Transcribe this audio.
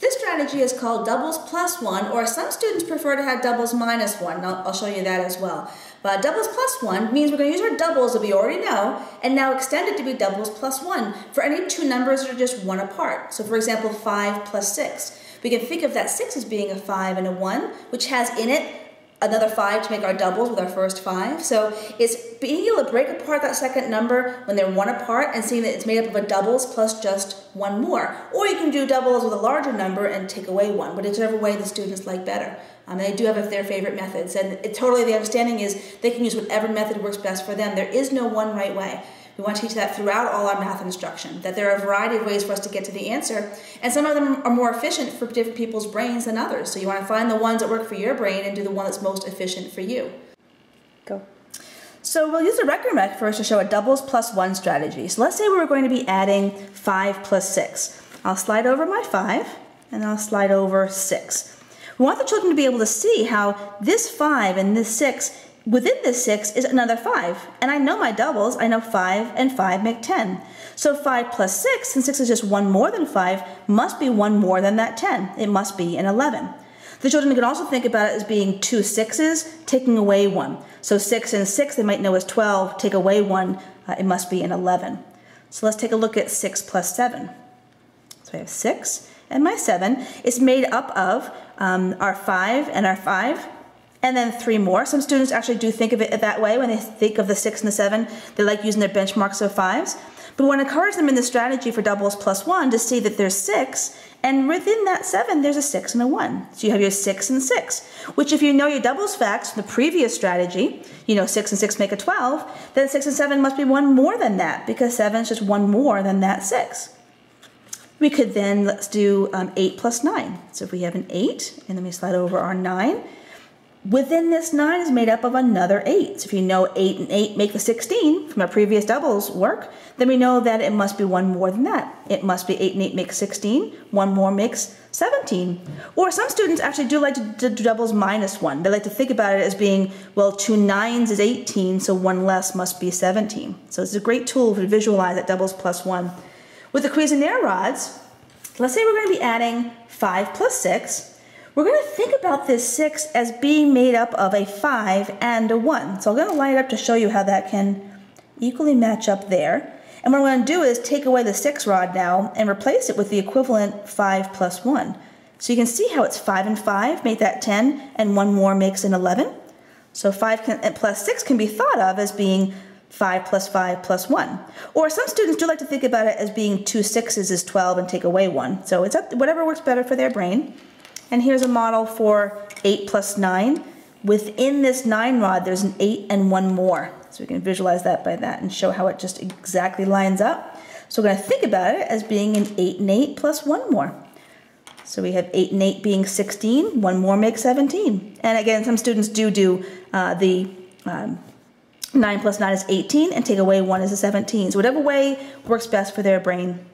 This strategy is called doubles plus 1, or some students prefer to have doubles minus 1. I'll show you that as well. But doubles plus 1 means we're going to use our doubles that we already know and now extend it to be doubles plus 1 for any two numbers that are just 1 apart. So for example, 5 plus 6. We can think of that 6 as being a 5 and a 1, which has in it another 5 to make our doubles with our first 5. So it's being able to break apart that second number when they're 1 apart and seeing that it's made up of a doubles plus just 1 more. Or you can do doubles with a larger number and take away 1, but whichever way the students like better. They do have their favorite methods, and the understanding is they can use whatever method works best for them. There is no one right way. We want to teach that throughout all our math instruction, that there are a variety of ways for us to get to the answer, and some of them are more efficient for different people's brains than others. So you want to find the ones that work for your brain and do the one that's most efficient for you. Go. So we'll use the record method first to show a doubles plus 1 strategy. So let's say we were going to be adding 5 plus 6. I'll slide over my 5, and I'll slide over 6. We want the children to be able to see how this 5 and this 6, within this 6 is another 5. And I know my doubles. I know 5 and 5 make 10. So 5 plus 6, since 6 is just 1 more than 5, must be 1 more than that 10. It must be an 11. The children can also think about it as being 2 6s, taking away 1. So 6 and 6 they might know is 12, take away 1, it must be an 11. So let's take a look at 6 plus 7. So we have 6, and my 7 is made up of our 5 and our 5, and then 3 more. Some students actually do think of it that way when they think of the 6 and the 7. They like using their benchmarks of 5s. But we want to encourage them in the strategy for doubles plus 1 to see that there's 6, and within that 7 there's a 6 and a 1. So you have your 6 and 6, which if you know your doubles facts from the previous strategy, you know 6 and 6 make a 12, then 6 and 7 must be 1 more than that, because 7 is just 1 more than that 6. We could then, let's do 8 plus 9. So if we have an 8, and then we slide over our 9, within this 9 is made up of another 8. So if you know 8 and 8 make the 16 from our previous doubles work, then we know that it must be 1 more than that. It must be 8 and 8 makes 16, 1 more makes 17. Or some students actually do like to do doubles minus 1. They like to think about it as being, well, 2 9s is 18, so 1 less must be 17. So it's a great tool to visualize that doubles plus 1. With the Cuisenaire rods, let's say we're going to be adding 5 plus 6. We're going to think about this 6 as being made up of a 5 and a 1. So I'm going to line it up to show you how that can equally match up there. And what I'm going to do is take away the 6 rod now and replace it with the equivalent 5 plus 1. So you can see how it's 5 and 5 make that 10, and 1 more makes an 11. So 5 plus 6 can be thought of as being 5 plus 1. Or some students do like to think about it as being 2 6s is 12 and take away 1. So it's up to whatever works better for their brain. And here's a model for 8 plus 9. Within this 9 rod, there's an 8 and 1 more. So we can visualize that by that and show how it just exactly lines up. So we're going to think about it as being an 8 and 8 plus 1 more. So we have 8 and 8 being 16, 1 more makes 17. And again, some students do the 9 plus 9 is 18, and take away 1 is a 17. So whatever way works best for their brain.